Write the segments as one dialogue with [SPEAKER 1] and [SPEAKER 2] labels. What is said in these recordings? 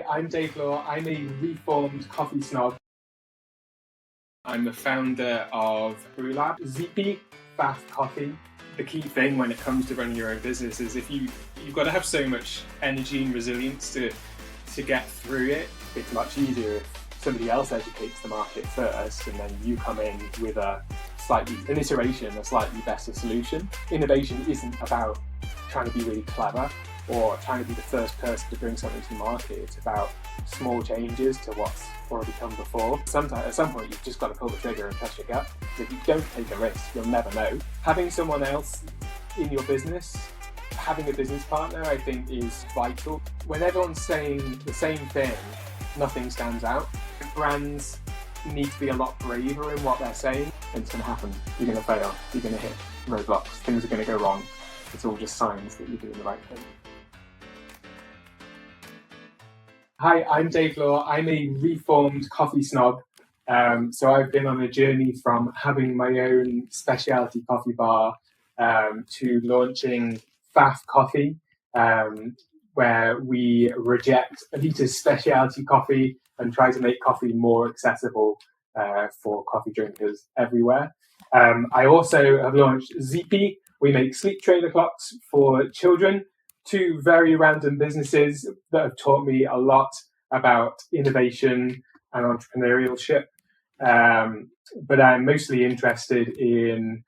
[SPEAKER 1] I'm Dave Law. I'm a reformed coffee snob. I'm the founder of Brew Lab. Zeepy, FAFF coffee. The key thing when it comes to running your own business is you've got to have so much energy and resilience to get through it. It's much easier if somebody else educates the market first and then you come in with a slightly better solution. Innovation isn't about trying to be really clever or trying to be the first person to bring something to the market. It's about small changes to what's already come before. Sometimes, at some point, you've just got to pull the trigger and trust your gut. If you don't take a risk, you'll never know. Having someone else in your business, having a business partner, I think is vital. When everyone's saying the same thing, nothing stands out. Brands need to be a lot braver in what they're saying, and it's going to happen. You're going to fail. You're going to hit roadblocks. Things are going to go wrong. It's all just signs that you're doing the right thing. Hi, I'm Dave Law. I'm a reformed coffee snob. So I've been on a journey from having my own specialty coffee bar to launching FAFF Coffee, where we reject elitist specialty coffee and try to make coffee more accessible for coffee drinkers everywhere. I also have launched Zeepy. We make sleep trainer clocks for children. Two very random businesses that have taught me a lot about innovation and entrepreneurship. But I'm mostly interested in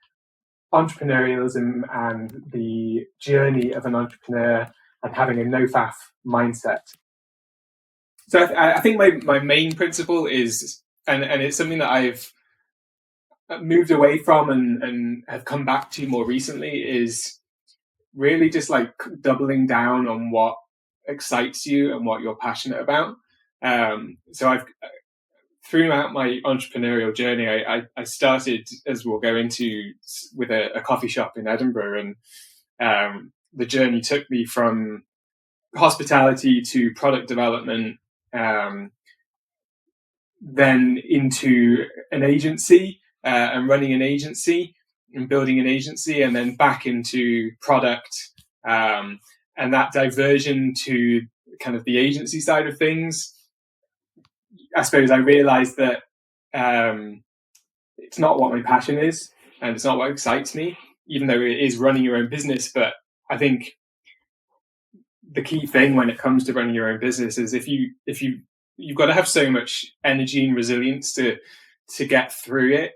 [SPEAKER 1] entrepreneurialism and the journey of an entrepreneur and having a no-faff mindset. So I think my main principle is, and it's something that I've moved away from and have come back to more recently, is really just like doubling down on what excites you and what you're passionate about. So I've throughout my entrepreneurial journey, I started, as we'll go into, with a coffee shop in Edinburgh, and the journey took me from hospitality to product development, then into an agency and running an agency and building an agency, and then back into product, and that diversion to kind of the agency side of things. I suppose I realized that it's not what my passion is, and it's not what excites me, even though it is running your own business. But I think the key thing when it comes to running your own business is you've got to have so much energy and resilience to get through it.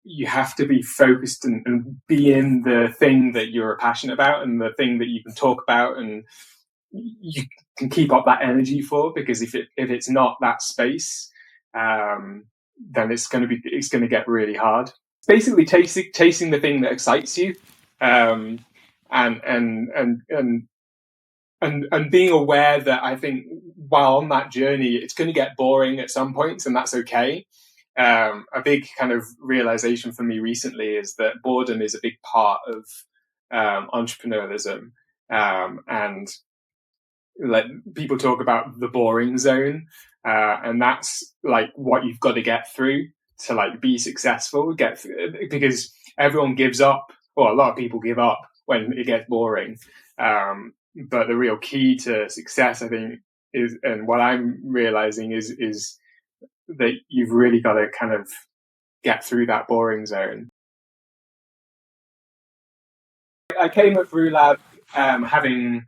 [SPEAKER 1] You have to be focused and be in the thing that you're passionate about and the thing that you can talk about and you can keep up that energy for, because if it's not that space, then it's going to get really hard. Basically chasing the thing that excites you, and being aware that I think while on that journey, it's going to get boring at some points, and that's okay. A big kind of realization for me recently is that boredom is a big part of entrepreneurialism, and like people talk about the boring zone, and that's like what you've got to get through to like be successful. Because everyone gives up, or a lot of people give up when it gets boring. But the real key to success, I think, is, and what I'm realizing is that you've really got to kind of get through that boring zone. I came at Brew Lab having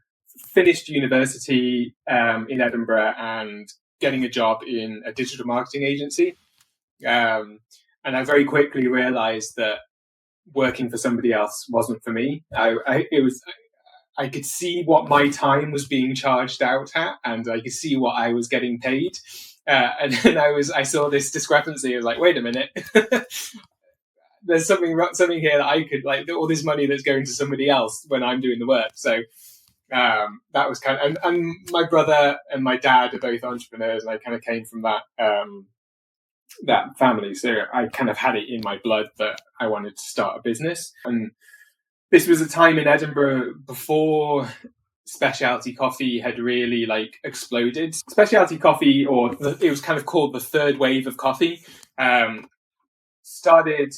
[SPEAKER 1] finished university in Edinburgh and getting a job in a digital marketing agency. And I very quickly realized that working for somebody else wasn't for me. I could see what my time was being charged out at, and I could see what I was getting paid. And then I saw this discrepancy. I was like, wait a minute, there's something here that I could, like, all this money that's going to somebody else when I'm doing the work. So that was kind of, and my brother and my dad are both entrepreneurs, and I kind of came from that family. So I kind of had it in my blood that I wanted to start a business. And this was a time in Edinburgh before specialty coffee had really like exploded. Specialty coffee, or it was kind of called the third wave of coffee, started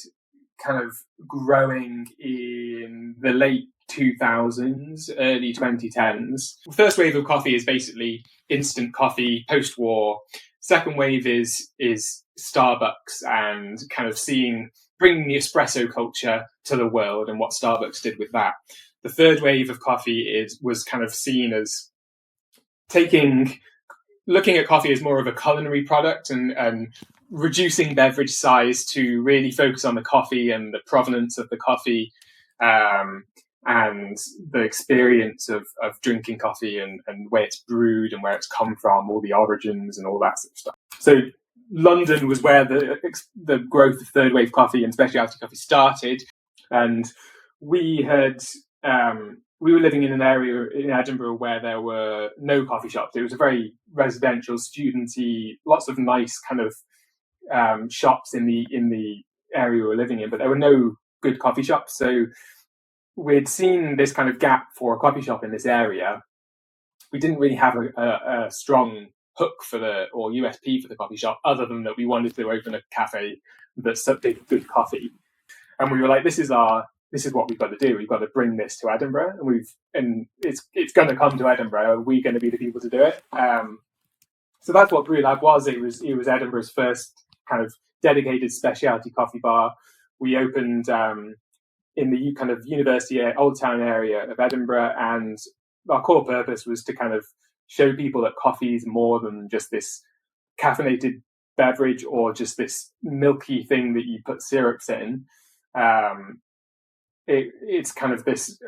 [SPEAKER 1] kind of growing in the late 2000s, early 2010s. The first wave of coffee is basically instant coffee post-war. Second wave is Starbucks and kind of bringing the espresso culture to the world and what Starbucks did with that. The third wave of coffee was kind of seen as looking at coffee as more of a culinary product and reducing beverage size to really focus on the coffee and the provenance of the coffee, and the experience of drinking coffee and where it's brewed and where it's come from, all the origins and all that sort of stuff. So London was where the growth of third wave coffee and specialty coffee started, and we were living in an area in Edinburgh where there were no coffee shops. It was a very residential, studenty, lots of nice kind of shops in the area we were living in, but there were no good coffee shops. So we'd seen this kind of gap for a coffee shop in this area. We didn't really have a strong hook or USP for the coffee shop, other than that we wanted to open a cafe that served good coffee. And we were like, this is what we've got to do. We've got to bring this to Edinburgh, and it's going to come to Edinburgh. Are we going to be the people to do it? So that's what Brew Lab was. It was Edinburgh's first kind of dedicated specialty coffee bar. We opened in the kind of university Old Town area of Edinburgh, and our core purpose was to kind of show people that coffee is more than just this caffeinated beverage or just this milky thing that you put syrups in. It's kind of this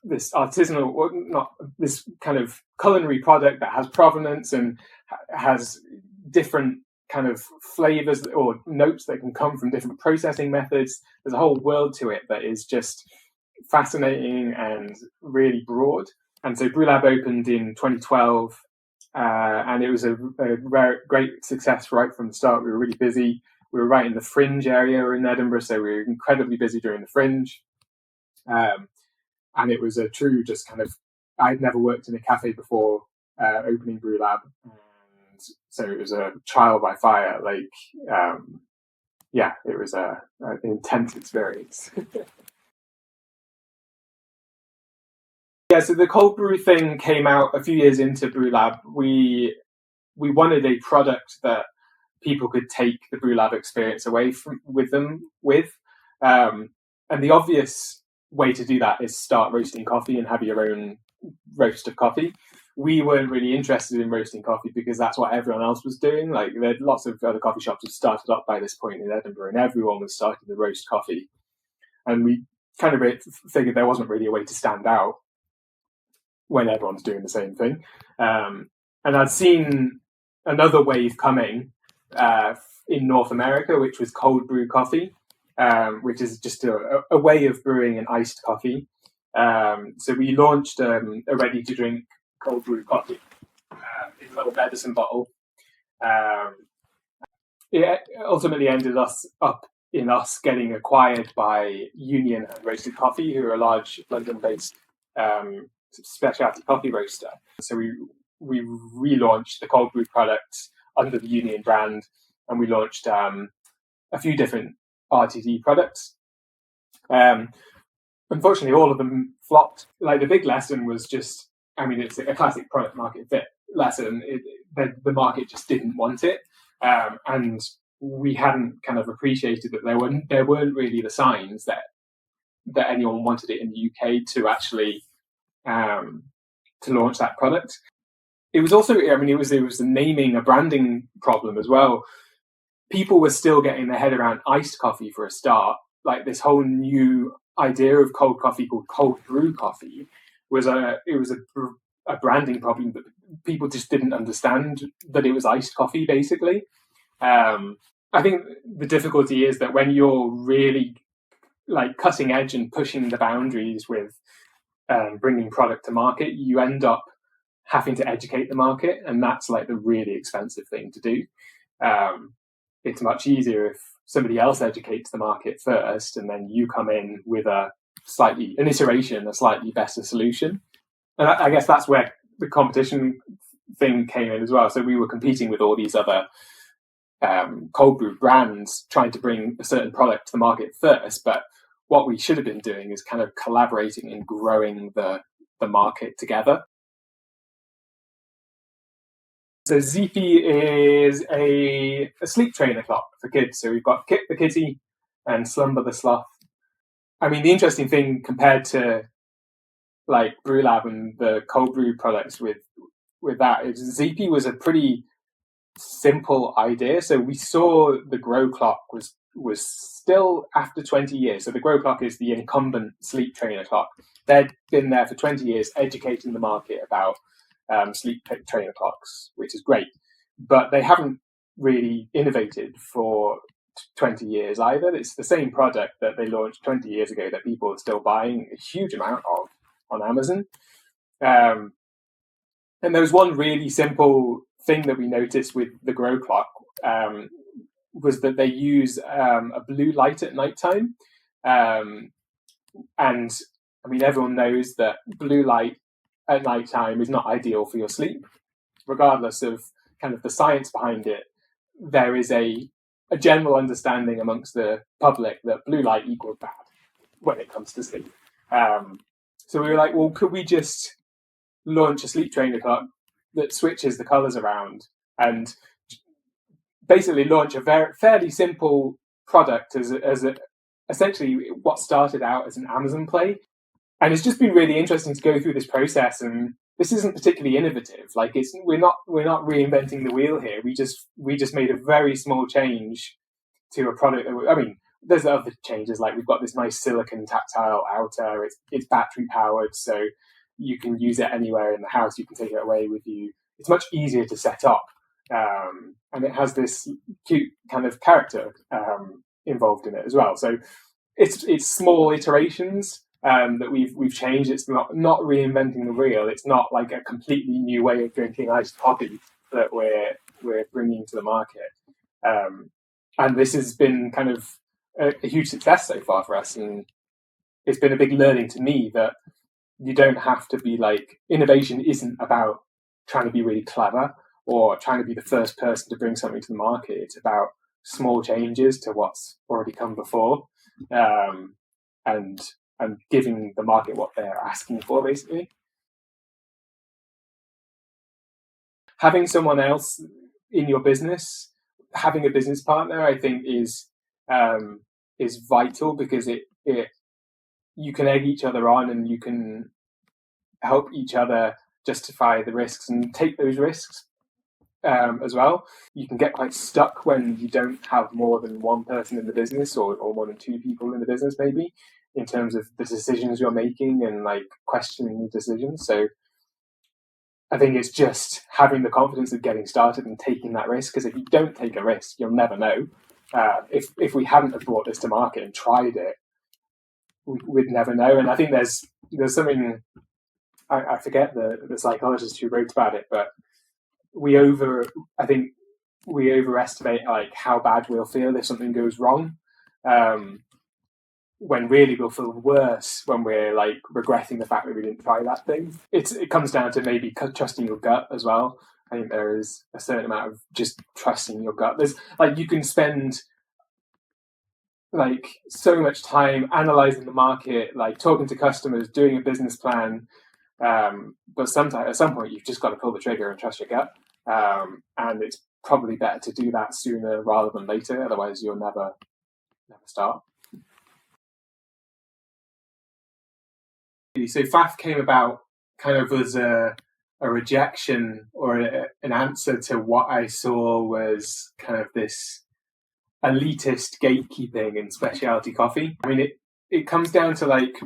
[SPEAKER 1] artisanal, not this kind of culinary product that has provenance and has different kind of flavors or notes that can come from different processing methods. There's a whole world to it that is just fascinating and really broad. And so Brew Lab opened in 2012, and it was a great success right from the start. We were really busy. We were right in the fringe area in Edinburgh, so we were incredibly busy during the fringe. And it was a true just kind of, I'd never worked in a cafe before opening Brew Lab. And so it was a trial by fire. It was an intense experience. So the cold brew thing came out a few years into Brew Lab. We wanted a product that people could take the Brew Lab experience away with them. And the obvious way to do that is start roasting coffee and have your own roast of coffee. We weren't really interested in roasting coffee because that's what everyone else was doing. Like, there lots of other coffee shops had started up by this point in Edinburgh, and everyone was starting to roast coffee. And we kind of figured there wasn't really a way to stand out when everyone's doing the same thing. And I'd seen another wave coming in North America, which was cold brew coffee, which is just a way of brewing an iced coffee. So we launched a ready-to-drink cold brew coffee in a little medicine bottle. It ultimately ended up in us getting acquired by Union Roasted Coffee, who are a large London-based specialty coffee roaster. So we relaunched the cold brew products under the Union brand, and we launched a few different RTD products. Unfortunately, all of them flopped. Like, the big lesson was just, it's a classic product market fit lesson. The market just didn't want it, and we hadn't kind of appreciated that there weren't really the signs that anyone wanted it in the UK to actually to launch that product. It was also, it was a naming, a branding problem as well. People were still getting their head around iced coffee for a start. Like, this whole new idea of cold coffee called cold brew coffee was a branding problem that people just didn't understand that it was iced coffee, basically. I think the difficulty is that when you're really like cutting edge and pushing the boundaries with bringing product to market, you end up having to educate the market, and that's like the really expensive thing to do. It's much easier if somebody else educates the market first, and then you come in with a slightly better solution. And I guess that's where the competition thing came in as well. So we were competing with all these other cold brew brands trying to bring a certain product to the market first, but what we should have been doing is kind of collaborating and growing the market together. So Zeepy is a sleep trainer clock for kids. So we've got Kit the Kitty and Slumber the Sloth. I mean, the interesting thing compared to like Brew Lab and the cold brew products with that is Zeepy was a pretty simple idea. So we saw the Grow Clock was still after 20 years. So the Grow Clock is the incumbent sleep trainer clock. They'd been there for 20 years educating the market about sleep trainer clocks, which is great. But they haven't really innovated for 20 years either. It's the same product that they launched 20 years ago that people are still buying a huge amount of on Amazon. And there was one really simple thing that we noticed with the Grow Clock was that they use a blue light at nighttime. And I mean, everyone knows that blue light at nighttime is not ideal for your sleep. Regardless of kind of the science behind it, there is a general understanding amongst the public that blue light equals bad when it comes to sleep. So we were like, well, could we just launch a sleep trainer clock that switches the colors around and basically launch a fairly simple product as essentially what started out as an Amazon play. And it's just been really interesting to go through this process. And this isn't particularly innovative. Like we're not reinventing the wheel here. We just made a very small change to a product. I mean, there's other changes, like we've got this nice silicon tactile outer. It's battery powered, so you can use it anywhere in the house. You can take it away with you. It's much easier to set up, and it has this cute kind of character involved in it as well. So it's small iterations that we've changed. It's not reinventing the wheel. It's not like a completely new way of drinking iced coffee that we're bringing to the market. And this has been kind of a huge success so far for us, and it's been a big learning to me that you don't have to be like, innovation isn't about trying to be really clever or trying to be the first person to bring something to the market. It's about small changes to what's already come before, and giving the market what they're asking for, basically. Having someone else in your business, having a business partner, I think is vital, because it you can egg each other on and you can help each other justify the risks and take those risks as well. You can get quite stuck when you don't have more than one person in the business, or more than two people in the business, maybe, in terms of the decisions you're making and like questioning the decisions. So I think it's just having the confidence of getting started and taking that risk, because if you don't take a risk, you'll never know. If we hadn't have brought this to market and tried it, we'd never know. And I think there's something, I forget the psychologist who wrote about it, but we overestimate like how bad we'll feel if something goes wrong, when really we'll feel worse when we're like regretting the fact that we didn't try that thing. It comes down to maybe trusting your gut as well. I think there is a certain amount of just trusting your gut. There's like, you can spend like so much time analyzing the market, like talking to customers, doing a business plan, but sometimes at some point you've just got to pull the trigger and trust your gut, and it's probably better to do that sooner rather than later. Otherwise you'll never start. So FAFF came about kind of as a rejection or an answer to what I saw was kind of this elitist gatekeeping in specialty coffee. I mean, it comes down to like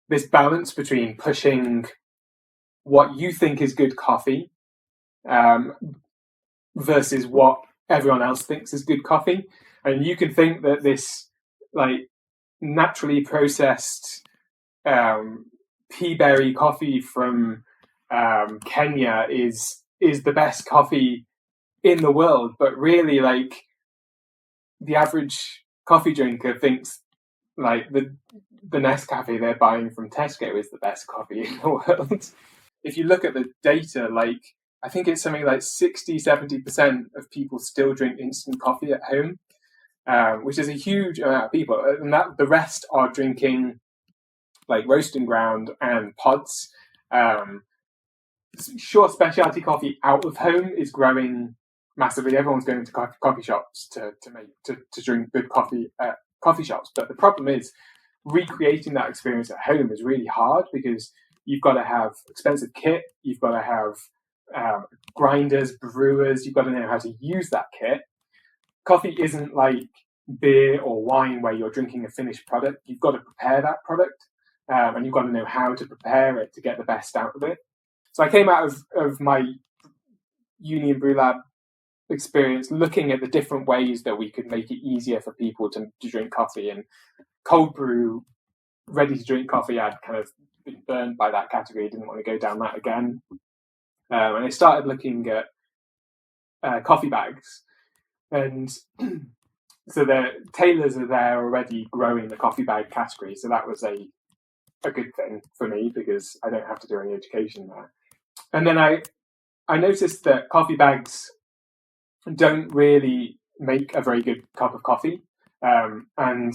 [SPEAKER 1] this balance between pushing what you think is good coffee versus what everyone else thinks is good coffee. And you can think that this like naturally processed pea berry coffee from Kenya is the best coffee in the world, but really like the average coffee drinker thinks like the Nescafe they're buying from Tesco is the best coffee in the world. If you look at the data, like I think it's something like 60-70% of people still drink instant coffee at home, which is a huge amount of people, and that the rest are drinking like roast and ground and pods. Sure, specialty coffee out of home is growing massively. Everyone's going to coffee shops to drink good coffee at coffee shops. But the problem is recreating that experience at home is really hard because you've got to have expensive kit, you've got to have grinders, brewers, you've got to know how to use that kit. Coffee isn't like beer or wine where you're drinking a finished product. You've got to prepare that product, and you've got to know how to prepare it to get the best out of it. So I came out of my uni and Brew Lab experience looking at the different ways that we could make it easier for people to drink coffee. And cold brew, ready to drink coffee, I'd kind of been burned by that category. Didn't want to go down that again. And I started looking at coffee bags. And so the tailors are there already growing the coffee bag category. So that was a good thing for me because I don't have to do any education there. And then I noticed that coffee bags don't really make a very good cup of coffee. And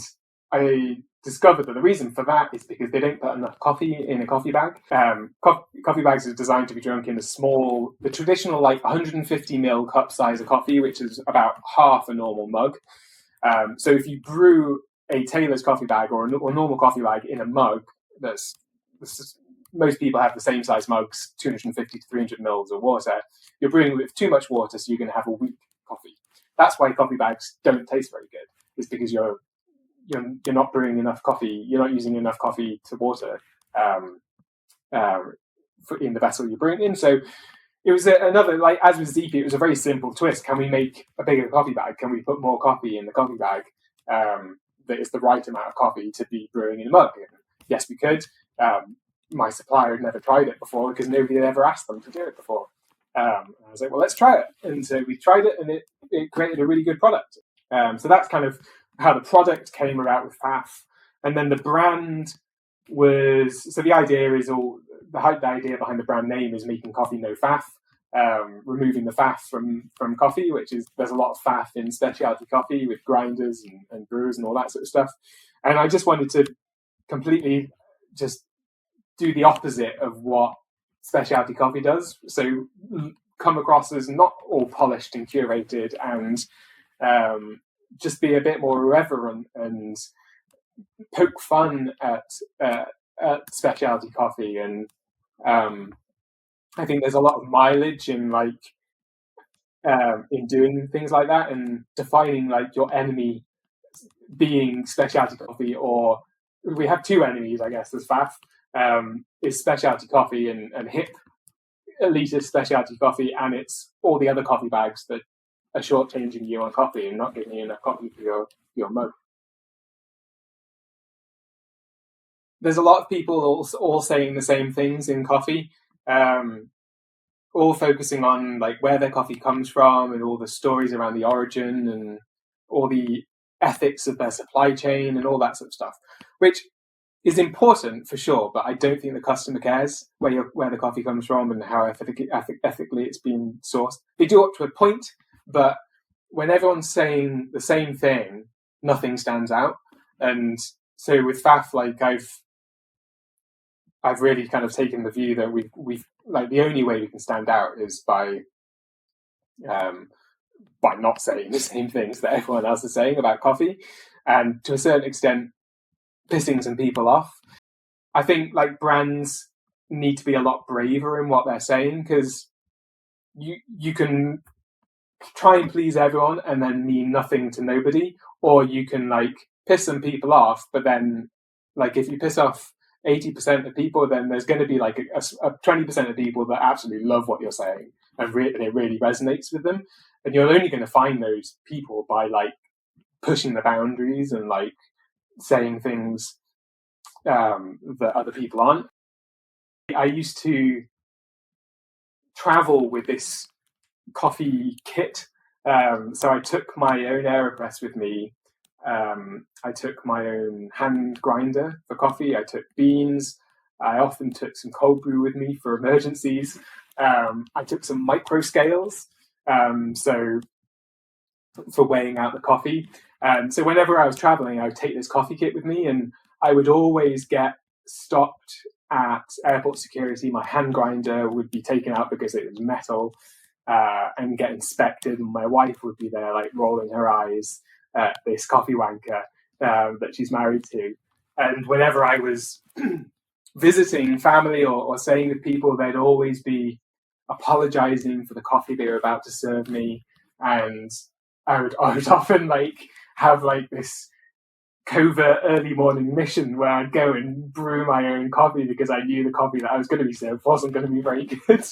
[SPEAKER 1] I discovered that the reason for that is because they don't put enough coffee in a coffee bag. Coffee bags are designed to be drunk in the traditional like 150 ml cup size of coffee, which is about half a normal mug. So if you brew a tailor's coffee bag or a normal coffee bag in a mug, most people have the same size mugs, 250 to 300 mils of water. You're brewing with too much water, so you're going to have a weak coffee. That's why coffee bags don't taste very good. It's because you're not brewing enough coffee. You're not using enough coffee to water in the vessel you're brewing in. So it was another, like as with Zeepy, it was a very simple twist. Can we make a bigger coffee bag? Can we put more coffee in the coffee bag that is the right amount of coffee to be brewing in a mug? And yes, we could. My supplier had never tried it before because nobody had ever asked them to do it before. And I was like, well, let's try it. And so we tried it, and it created a really good product. So that's kind of how the product came about with FAFF. And then the brand was, so the idea behind the brand name is making coffee no faff, removing the faff from coffee, which is, there's a lot of faff in specialty coffee with grinders and brewers and all that sort of stuff. And I just wanted to completely just do the opposite of what specialty coffee does. So come across as not all polished and curated, and just be a bit more irreverent and poke fun at specialty coffee. And I think there's a lot of mileage in in doing things like that, and defining like your enemy being specialty coffee, or we have two enemies, I guess. There's FAFF, is specialty coffee and hip elitist specialty coffee, and it's all the other coffee bags that are shortchanging you on coffee and not giving you enough coffee for your mug. There's a lot of people all saying the same things in coffee, all focusing on like where their coffee comes from and all the stories around the origin and all the ethics of their supply chain and all that sort of stuff, which is important for sure, but I don't think the customer cares where the coffee comes from and how ethically it's been sourced. They do up to a point, but when everyone's saying the same thing, nothing stands out. And so with FAFF, like I've really kind of taken the view that we've like the only way we can stand out is by not saying the same things that everyone else is saying about coffee, and to a certain extent pissing some people off. I think like brands need to be a lot braver in what they're saying, because you can try and please everyone and then mean nothing to nobody, or you can like piss some people off, but then like if you piss off 80% of people, then there's going to be like a 20% of people that absolutely love what you're saying and it really resonates with them, and you're only going to find those people by like pushing the boundaries and like saying things that other people aren't. I used to travel with this coffee kit, so I took my own AeroPress with me. I took my own hand grinder for coffee. I took beans. I often took some cold brew with me for emergencies. I took some micro scales. So for weighing out the coffee. So whenever I was traveling, I would take this coffee kit with me, and I would always get stopped at airport security. My hand grinder would be taken out because it was metal, and get inspected, and my wife would be there like rolling her eyes at this coffee wanker that she's married to. And whenever I was visiting family or staying with people, they'd always be apologizing for the coffee they were about to serve me, and I would often like have like this covert early morning mission where I'd go and brew my own coffee because I knew the coffee that I was going to be served wasn't going to be very good.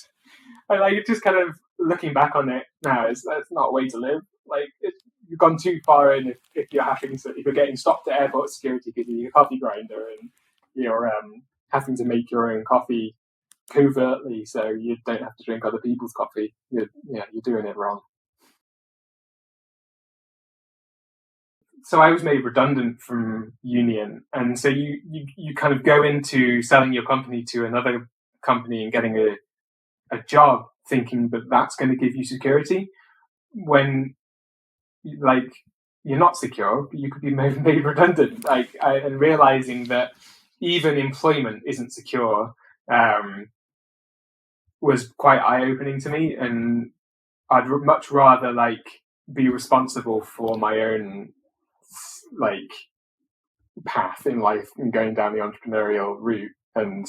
[SPEAKER 1] And like, just kind of looking back on it now, that's not a way to live. Like, you've gone too far in if you're getting stopped at airport security because you need a coffee grinder, and you're having to make your own coffee covertly so you don't have to drink other people's coffee. You're doing it wrong. So I was made redundant from union, and so you kind of go into selling your company to another company and getting a job thinking that that's going to give you security, when like you're not secure, but you could be made redundant. And realizing that even employment isn't secure was quite eye-opening to me, and I'd much rather like be responsible for my own like path in life and going down the entrepreneurial route and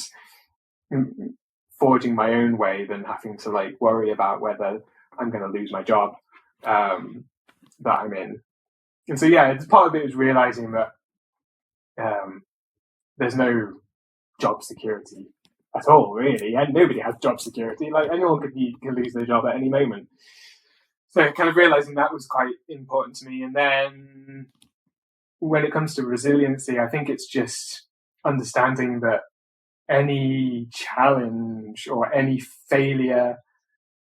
[SPEAKER 1] forging my own way than having to like worry about whether I'm going to lose my job that I'm in. And so part of it was realizing that there's no job security at all, really, and nobody has job security. Like, anyone could lose their job at any moment. So kind of realizing that was quite important to me. And then when it comes to resiliency, I think it's just understanding that any challenge or any failure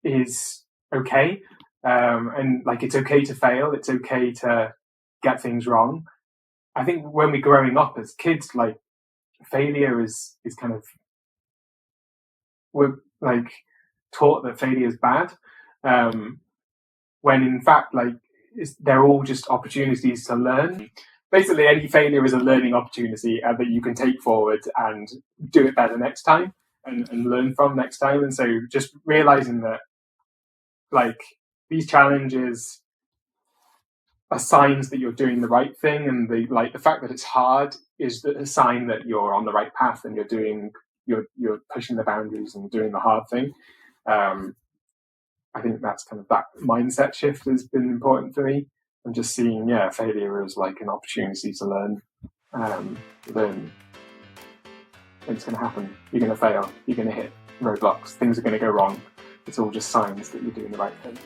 [SPEAKER 1] is okay. And like, it's okay to fail. It's okay to get things wrong. I think when we're growing up as kids, like, failure is kind of, we're like taught that failure is bad. When in fact, like, they're all just opportunities to learn. Basically, any failure is a learning opportunity that you can take forward and do it better next time and learn from next time. And so just realizing that, like, these challenges are signs that you're doing the right thing, and the fact that it's hard is a sign that you're on the right path and you're pushing the boundaries and doing the hard thing. I think that's kind of, that mindset shift has been important for me. And just seeing, failure as like an opportunity to learn. Learn. It's going to happen. You're going to fail. You're going to hit roadblocks. Things are going to go wrong. It's all just signs that you're doing the right thing.